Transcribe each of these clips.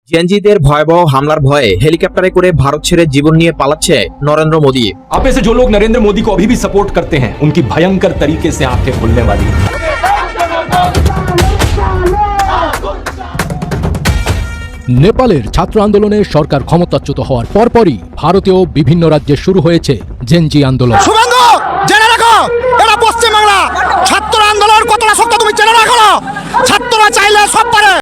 জেনজিদের ভয়াবহ হামলার ভয়ে হেলিকপ্টারে করে ভারত ছেড়ে জীবন নিয়ে পালাচ্ছে নরেন্দ্র মোदी। आप में से जो लोग नरेंद्र मोदी को अभी भी सपोर्ट करते हैं उनकी भयंकर तरीके से आंखें खुलने वाली हैं। নেপালের ছাত্র আন্দোলনে সরকার ক্ষমতাচ্যুত হওয়ার পরপরই ভারতেও বিভিন্ন রাজ্যে শুরু হয়েছে জেনজি আন্দোলন। শুভেন্দু জেনে রাখো, এরা পশ্চিমবাংলা ছাত্র আন্দোলন কতটা শক্ত তুমি জেনে রাখো। ছাত্ররা চাইলে সব পারে।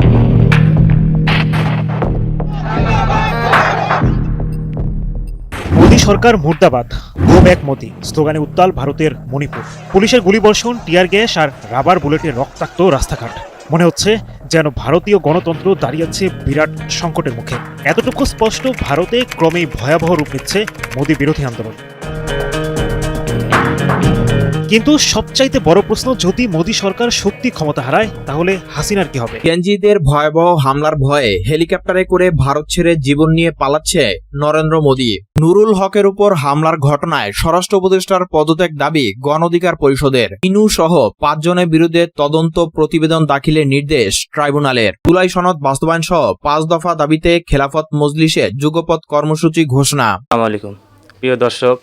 মোদী সরকার মুর্দাবাদ, গো ব্যাক মোদী স্লোগানে উত্তাল ভারতের মণিপুর। পুলিশের গুলিবর্ষণ, টিয়ার গ্যাস আর রাবার বুলেটে রক্তাক্ত রাস্তাঘাট। মনে হচ্ছে যেন ভারতীয় গণতন্ত্র দাঁড়িয়েছে বিরাট সংকটের মুখে। এতটুকু স্পষ্ট, ভারতে ক্রমেই ভয়াবহ রূপ নিচ্ছে মোদী বিরোধী আন্দোলন। কিন্তু সবচাইতে বড় প্রশ্ন, যদি মোদী সরকার সত্যি ক্ষমতা হারায় তাহলে হাসিনার কি হবে? জেনজিদের ভয়াবহ হামলার ভয়ে হেলিকপ্টারে করে ভারত ছেড়ে জীবন নিয়ে পালাচ্ছে নরেন্দ্র মোदी। নুরুল হকের উপর হামলার ঘটনায় স্বরাষ্ট্র উপদেষ্টার পদত্যাগ দাবি গণ অধিকার পরিষদের। ইনু সহ 5 জনের বিরুদ্ধে তদন্ত প্রতিবেদন দাখিলের নির্দেশ ট্রাইব্যুনালের। জুলাই সনদ বাস্তবায়ন সহ 5 দফা দাবিতে খেলাফত মজলিসে যুগপৎ কর্মসূচি ঘোষণা। আসসালামু আলাইকুম প্রিয় দর্শক,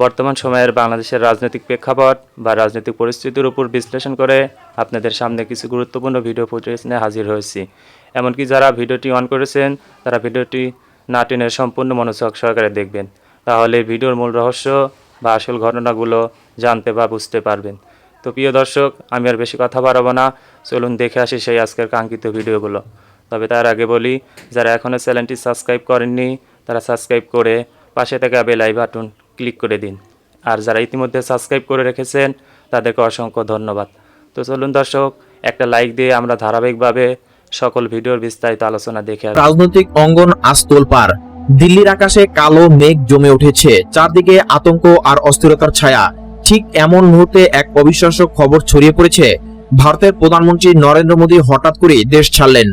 বর্তমান সময়ের বাংলাদেশের রাজনৈতিক প্রেক্ষাপট বা রাজনৈতিক পরিস্থিতির উপর বিশ্লেষণ করে আপনাদের সামনে কিছু গুরুত্বপূর্ণ ভিডিও ফুটেজ নিয়ে হাজির হয়েছি। এমনকি যারা ভিডিওটি অন করেছেন তারা ভিডিওটি না টেনে সম্পূর্ণ মনোযোগ সহকারে দেখবেন, তাহলে ভিডিওর মূল রহস্য বা আসল ঘটনাগুলো জানতে বা বুঝতে পারবেন। তো প্রিয় দর্শক, আমি আর বেশি কথা বাড়াবো না, চলুন দেখে আসি সেই আজকের কাঙ্ক্ষিত ভিডিওগুলো। তবে তার আগে বলি, যারা এখনও চ্যানেলটি সাবস্ক্রাইব করেননি তারা সাবস্ক্রাইব করে পাশে থাকা বেল আই বাটন ক্লিক করে দিন, আর যারা ইতিমধ্যে সাবস্ক্রাইব করে রেখেছেন তাদেরকে অসংখ্য ধন্যবাদ। তো চলুন দর্শক, একটা লাইক দিয়ে আমরা ধারাবাহিকভাবে সকল ভিডিওর বিস্তারিত আলোচনা দেখে আসি। রাজনৈতিক অঙ্গন আজ তোলপাড়। দিল্লির আকাশে কালো মেঘ জমে উঠেছে, চারদিকে আতঙ্ক আর অস্থিরতার ছায়া। ঠিক এমন মুহূর্তে এক অবিশ্বাস্য খবর ছড়িয়ে পড়েছে। ভারতের প্রধানমন্ত্রী নরেন্দ্র মোদী হঠাৎ করে দেশ ছাড়লেন।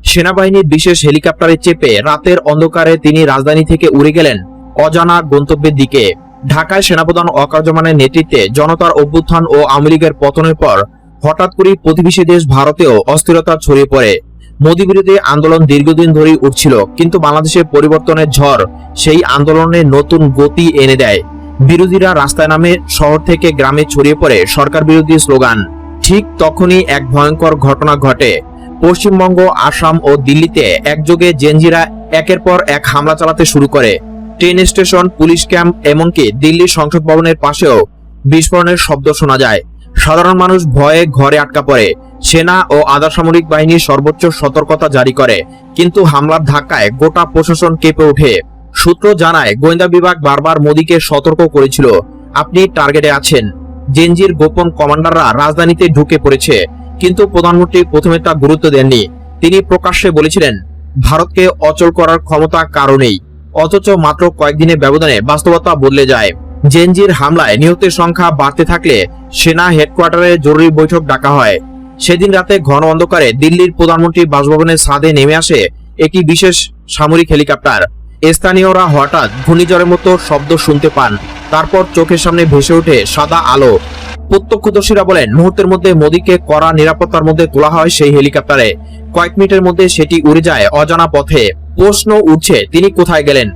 সেনাবাহিনীর বিশেষ হেলিকপ্টারে চেপে রাতের অন্ধকারে তিনি রাজধানী থেকে উড়ে গেলেন অজানা গন্তব্যের দিকে। ঢাকায় সেনাপ্রধান ওয়াকারুজ্জামানের নেতৃত্বে জনতার অভ্যুত্থান ও আওয়ামী লীগের পতনের পর হঠাৎ করে প্রতিবেশী দেশ ভারতেও অস্থিরতা ছড়িয়ে পড়ে। মোদী বিরোধী আন্দোলন দীর্ঘদিন ধরেই উঠছিল, কিন্তু বাংলাদেশে পরিবর্তনের ঝড় সেই আন্দোলনে নতুন গতি এনে দেয়। বিরোধীরা রাস্তায় নামে, শহর থেকে গ্রামে ছড়িয়ে পড়ে সরকার বিরোধী স্লোগান। ঠিক তখনই এক ভয়ঙ্কর ঘটনা ঘটে। পশ্চিমবঙ্গ, আসাম ও দিল্লিতে একযোগে জেনজিরা একের পর এক হামলা চালাতে শুরু করে। ট্রেন স্টেশন, পুলিশ ক্যাম্প, এমনকি দিল্লির সংসদ ভবনের পাশেও বিস্ফোরণের শব্দ শোনা যায়। সাধারণ মানুষ ভয়ে ঘরে আটকা পড়ে। সেনা ও আধা সামরিক বাহিনী সর্বোচ্চ সতর্কতা জারি করে, কিন্তু হামলার ধাক্কায় গোটা প্রশাসন কেঁপে ওঠে। সূত্র জানায়, গোয়েন্দা বিভাগ বারবার মোদীকে সতর্ক করেছিল, আপনি টার্গেটে আছেন। জেনজির গোপন কমান্ডাররা রাজধানীতে ঢুকে পড়েছে, কিন্তু প্রধানমন্ত্রী প্রথমে তা গুরুত্ব দেননি। তিনি প্রকাশ্যে বলেছিলেন, ভারতকে অচল করার ক্ষমতা কারো নেই। অথচ মাত্র কয়েকদিনের ব্যবধানে বাস্তবতা বদলে যায়। জেনজির হামলায় নিহতের সংখ্যা বাড়তে থাকলে সেনা হেডকোয়ার্টারে জরুরি বৈঠক ডাকা হয়। সেদিন রাতে ঘন অন্ধকারে দিল্লির প্রধানমন্ত্রীর বাসভবনের ছাদে নেমে আসে একটি বিশেষ সামরিক হেলিকপ্টার। স্থানীয়রা হঠাৎ ঘূর্ণিঝড়ের মতো শব্দ শুনতে পান, তারপর চোখের সামনে ভেসে ওঠে সাদা আলো। প্রত্যক্ষদর্শীরা বলেন, মুহূর্তের মধ্যে মোদীকে কড়া নিরাপত্তার মধ্যে তোলা হয় সেই হেলিকপ্টারে। কয়েক মিনিটের মধ্যে সেটি উড়ে যায় অজানা পথে। প্রশ্ন উঠছে, তিনি কোথায় গেলেন?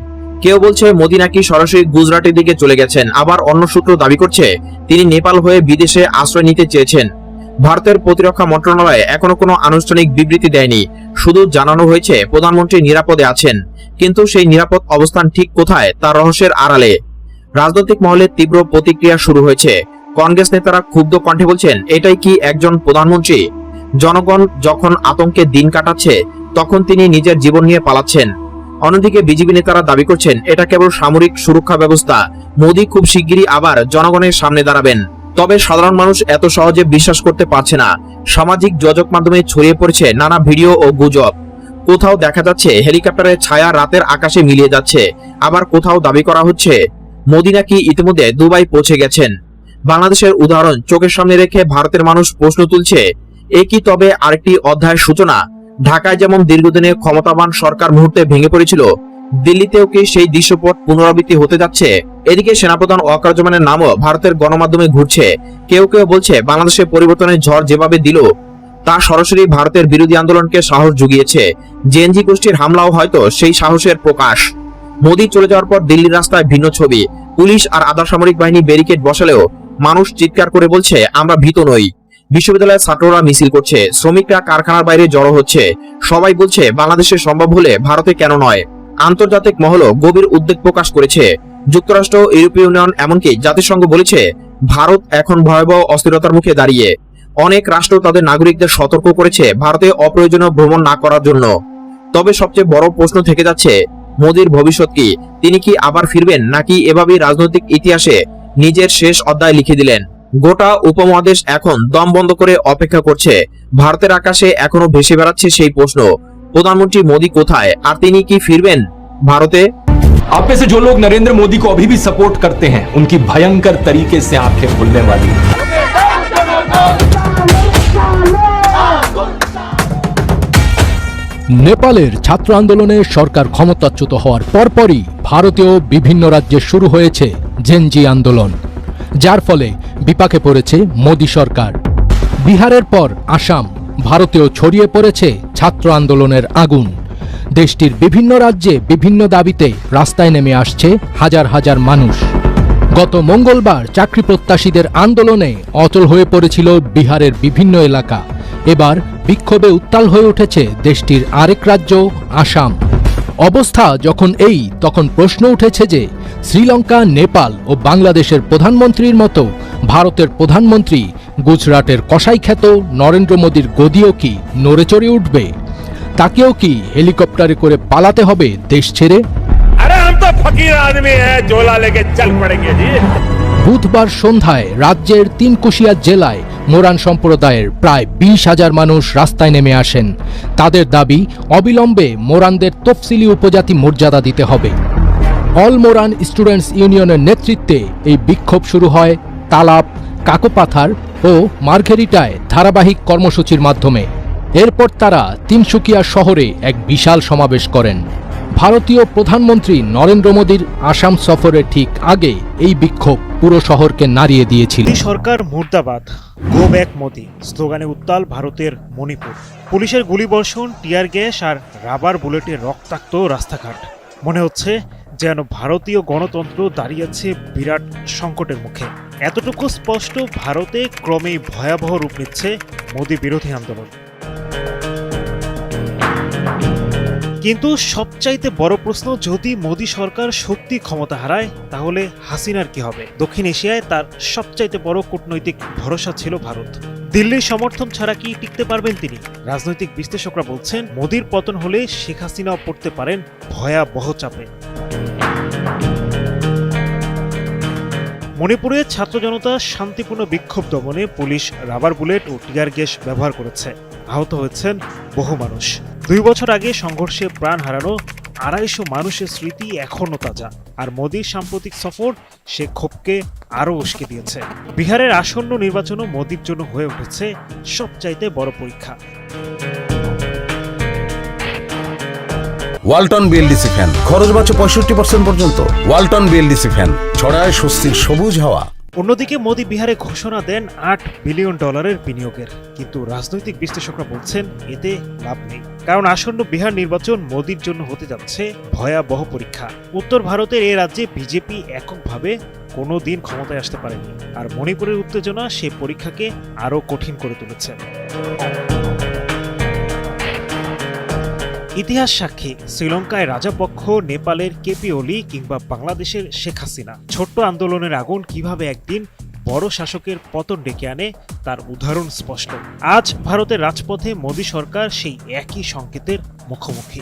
কেউ বলছে মোদী নাকি সরাসরি গুজরাটের দিকে চলে গেছেন, আবার অন্য সূত্র দাবি করছে তিনি নেপাল হয়ে বিদেশে আশ্রয় নিতে চেয়েছেন। ভারতের প্রতিরক্ষা মন্ত্রণালয় এখনো কোনো আনুষ্ঠানিক বিবৃতি দেয়নি, শুধু জানানো হয়েছে প্রধানমন্ত্রী নিরাপদে আছেন। কিন্তু সেই নিরাপদ অবস্থান ঠিক কোথায় তা রহস্যের আড়ালে। রাজনৈতিক মহলে তীব্র প্রতিক্রিয়া শুরু হয়েছে। কংগ্রেস নেতারা ক্ষুব্ধ কণ্ঠে বলছেন, এটাই কি একজন প্রধানমন্ত্রী? জনগণ যখন আতঙ্কে দিন কাটাচ্ছে তখন তিনি নিজের জীবন নিয়ে পালাচ্ছেন। অন্যদিকে বিজেপি নেতারা দাবি করছেন, এটা কেবল সামরিক সুরক্ষা ব্যবস্থা। মোদী খুব শিগগিরই আবার জনগণের সামনে দাঁড়াবেন। তবে সাধারণ মানুষ এত সহজে বিশ্বাস করতে পারছে না। সামাজিক যোগাযোগ মাধ্যমে ছড়িয়ে পড়েছে নানা ভিডিও ও গুজব। কোথাও দেখা যাচ্ছে হেলিকপ্টারের ছায়া রাতের আকাশে মিলিয়ে যাচ্ছে, আবার কোথাও দাবি করা হচ্ছে মোদী নাকি ইতিমধ্যে দুবাই পৌঁছে গেছেন। বাংলাদেশের উদাহরণ চোখের সামনে রেখে ভারতের মানুষ প্রশ্ন তুলছে, এ কি তবে আরেকটি অধ্যায়ের সূচনা? ঢাকায় যেমন দীর্ঘদিনের ক্ষমতাবান সরকার মুহূর্তে ভেঙে পড়েছিল, দিল্লিতেও কি সেই দৃশ্যপট পুনরাবৃত্তি হতে যাচ্ছে? এদিকে সেনাপ্রধান ওয়াকারুজ্জামানের নামও ভারতের গণমাধ্যমে ঘুরছে। কেউ কেউ বলছে, বাংলাদেশে পরিবর্তনের ঝড় যেভাবে দিল তা সরাসরি ভারতের বিরোধী আন্দোলনকে সাহস জুগিয়েছে। জেএনজি গোষ্ঠীর হামলাও হয়তো সেই সাহসের প্রকাশ। মোদি চলে যাওয়ার পর দিল্লির রাস্তায় ভিন্ন ছবি। পুলিশ আর আধা সামরিক বাহিনী ব্যারিকেড বসালেও মানুষ চিৎকার করে বলছে, আমরা ভীত নই। বিশ্ববিদ্যালয়ের ছাত্ররা মিছিল করছে, শ্রমিকরা কারখানার বাইরে জড়ো হচ্ছে। সবাই বলছে, বাংলাদেশে সম্ভব হলে ভারতে কেন নয়। আন্তর্জাতিক মহলও গভীর উদ্বেগ প্রকাশ করেছে। যুক্তরাষ্ট্র, ইউরোপীয় ইউনিয়ন, এমনকি জাতিসংঘ বলেছে ভারত এখন ভয়াবহ অস্থিরতার মুখে দাঁড়িয়ে। অনেক রাষ্ট্র তাদের নাগরিকদের সতর্ক করেছে ভারতে অপ্রয়োজনীয় ভ্রমণ না করার জন্য। তবে সবচেয়ে বড় প্রশ্ন থেকে যাচ্ছে, মোদির ভবিষ্যৎ কি? তিনি কি আবার ফিরবেন, নাকি এভাবেই রাজনৈতিক ইতিহাসে নিজের শেষ অধ্যায় লিখে দিলেন? গোটা উপমহাদেশ এখন দম বন্ধ করে অপেক্ষা করছে। ভারতের আকাশে এখনো ভেসে বেড়াচ্ছে সেই প্রশ্ন, প্রধানমন্ত্রী মোদি কোথায়, আর তিনি কি ফিরবেন ভারতে? आप में से जो लोग नरेंद्र मोदी को अभी भी सपोर्ट करते हैं, उनकी भयंकर तरीके से आंखें खुलने वाली हैं। নেপালের ছাত্র আন্দোলনে সরকার ক্ষমতাচ্যুত হওয়ার পরপরই ভারতীয় বিভিন্ন রাজ্যে শুরু হয়েছে জেনজি আন্দোলন, যার ফলে বিপাকে পড়েছে মোদি সরকার। বিহারের পর আসাম, ভারতেও ছড়িয়ে পড়েছে ছাত্র আন্দোলনের আগুন। দেশটির বিভিন্ন রাজ্যে বিভিন্ন দাবিতে রাস্তায় নেমে আসছে হাজার হাজার মানুষ। গত মঙ্গলবার চাকরি প্রত্যাশীদের আন্দোলনে অচল হয়ে পড়েছিল বিহারের বিভিন্ন এলাকা। এবার বিক্ষোভে উত্তাল হয়ে উঠেছে দেশটির আরেক রাজ্য আসাম। অবস্থা যখন এই, তখন প্রশ্ন উঠেছে যে শ্রীলঙ্কা, নেপাল ও বাংলাদেশের প্রধানমন্ত্রীর মতো ভারতের প্রধানমন্ত্রী গুজরাটের কসাইখ্যাত নরেন্দ্র মোদীর গদিও কি নড়েচড়ে উঠবে? তাকেও কি হেলিকপ্টারে করে পালাতে হবে দেশ ছেড়ে? अरे हम तो फकीर आदमी हैं, झोला लेके चल पड़ेंगे जी। বুধবার সন্ধ্যায় রাজ্যের তিনকুশিয়া জেলায় মোরান সম্প্রদায়ের প্রায় 20,000 মানুষ রাস্তায় নেমে আসেন। তাদের দাবি, অবিলম্বে মোরানদের তফসিলি উপজাতি মর্যাদা দিতে হবে। অল মোরান স্টুডেন্টস ইউনিয়নের নেতৃত্বে এই বিক্ষোভ শুরু হয় তালাপ, কাকোপাথার ও মার্ঘেরিটায় ধারাবাহিক কর্মসূচির মাধ্যমে। এরপর তারা তিনসুকিয়া শহরে এক বিশাল সমাবেশ করেন। ভারতীয় প্রধানমন্ত্রী নরেন্দ্র মোদীর আসাম সফরের ঠিক আগে এই বিক্ষোভ পুরো শহরকে নাড়িয়ে দিয়েছিল। মোদী সরকার মুর্দাবাদ, গো ব্যাক মোদি স্লোগানে উত্তাল ভারতের মণিপুর। পুলিশের গুলিবর্ষণ, টিয়ার গ্যাস আর রাবার বুলেটে রক্তাক্ত রাস্তাঘাট। মনে হচ্ছে যেন ভারতীয় গণতন্ত্র দাঁড়িয়েছে বিরাট সংকটের মুখে। এতটুকু স্পষ্ট, ভারতে ক্রমেই ভয়াবহ রূপ নিচ্ছে মোদি বিরোধী আন্দোলন। কিন্তু সবচাইতে বড় প্রশ্ন, যদি মোদি সরকার সত্যি ক্ষমতা হারায় তাহলে হাসিনার কি হবে? দক্ষিণ এশিয়ায় তার সবচাইতে বড় কূটনৈতিক ভরসা ছিল ভারত। দিল্লির সমর্থন ছাড়া কি টিকতে পারবেন তিনি? রাজনৈতিক বিশ্লেষকরা বলছেন, মোদির পতন হলে শেখ হাসিনাও পড়তে পারেন ভয়াবহ চাপে। মণিপুরে ছাত্র জনতা শান্তিপূর্ণ বিক্ষোভ দমনে পুলিশ রাবার বুলেট ও টিয়ার গ্যাস ব্যবহার করেছে। আহত হয়েছেন বহু মানুষ। 2 বছর আগে সংঘর্ষে প্রাণ হারানো 250 মানুষের স্মৃতি এখনও তাজা। আর মোদির সাম্প্রতিক সফর সে ক্ষোভকে আরও উস্কে দিয়েছে। বিহারের আসন্ন নির্বাচনও মোদির জন্য হয়ে উঠেছে সবচাইতে বড় পরীক্ষা। ওয়ালটন বিএলডিসি ফ্যান, খরচ বাঁচে 65% পর্যন্ত। ওয়ালটন বিএলডিসি ফ্যান ছড়ায় স্বস্তির সবুজ হাওয়া। অন্যদিকে মোদি বিহারে ঘোষণা দেন $8 বিলিয়ন বিনিয়োগের, কিন্তু রাজনৈতিক বিশ্লেষকরা বলছেন এতে লাভ নেই। কারণ আসন্ন বিহার নির্বাচন মোদির জন্য হতে যাচ্ছে ভয়াবহ পরীক্ষা। উত্তর ভারতের এই রাজ্যে বিজেপি এককভাবে কোনো দিন ক্ষমতায় আসতে পারেনি, আর মণিপুরের উত্তেজনা সেই পরীক্ষাকে আরও কঠিন করে তুলেছে। ইতিহাস সাক্ষী, শ্রীলঙ্কায় রাজাপক্ষ, নেপালের কেপি ওলি কিংবা বাংলাদেশের শেখ হাসিনা, ছোট্ট আন্দোলনের আগুন কিভাবে একদিন বড় শাসকের পতন ডেকে আনে তার উদাহরণ স্পষ্ট। আজ ভারতের রাজপথে মোদি সরকার সেই একই সংকেতের মুখোমুখি।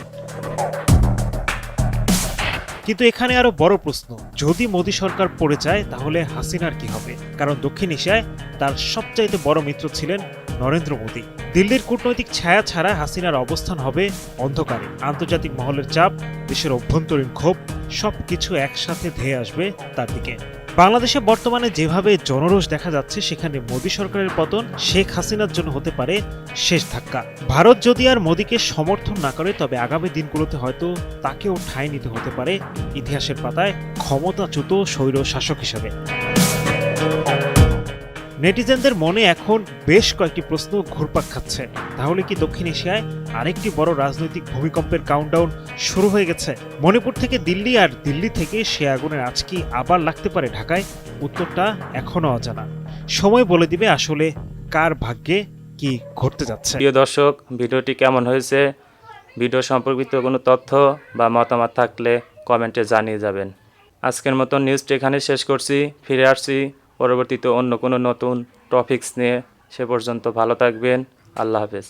কিন্তু এখানে আরো বড় প্রশ্ন, যদি মোদি সরকার পড়ে যায় তাহলে হাসিনার কি হবে? কারণ দক্ষিণ এশিয়ায় তার সবচাইতে বড় মিত্র ছিলেন নরেন্দ্র মোদি। দিল্লির কূটনৈতিক ছায়া ছাড়া হাসিনার অবস্থান হবে অন্ধকারে। আন্তর্জাতিক মহলের চাপ, দেশের অভ্যন্তরীণ ক্ষোভ, সবকিছু একসাথে ধেয়ে আসবে তার দিকে। বাংলাদেশে বর্তমানে যেভাবে জনরোষ দেখা যাচ্ছে, সেখানে মোদি সরকারের পতন শেখ হাসিনার জন্য হতে পারে শেষ ধাক্কা। ভারত যদি আর মোদিকে সমর্থন না করে, তবে আগামী দিনগুলোতে হয়তো তাকেও ঠাঁই নিতে হতে পারে ইতিহাসের পাতায় ক্ষমতাচ্যুত স্বৈর শাসক হিসেবে। নেটিজেনদের মনে এখন বেশ কয়েকটি প্রশ্ন ঘুরপাক খাচ্ছে। তাহলে কি দক্ষিণ এশিয়ায় আরেকটি বড় রাজনৈতিক ভূমিকম্পের কাউন্টডাউন শুরু হয়ে গেছে? মণিপুর থেকে দিল্লি আর দিল্লি থেকে সে আগুনের আঁচ কি আবার লাগতে পারে ঢাকায়? উত্তরটা এখনো অজানা। সময় বলে দিবে আসলে কার ভাগ্যে কি ঘটতে যাচ্ছে। প্রিয় দর্শক, ভিডিওটি কেমন হয়েছে? ভিডিও সম্পর্কিত কোনো তথ্য বা মতামত থাকলে কমেন্টে জানিয়ে যাবেন। আজকের মতন নিউজটি এখানে শেষ করছি। ফিরে আসছি পরবর্তীতে অন্য কোনো নতুন টপিকস নিয়ে। সে পর্যন্ত ভালো থাকবেন। আল্লাহ হাফেজ।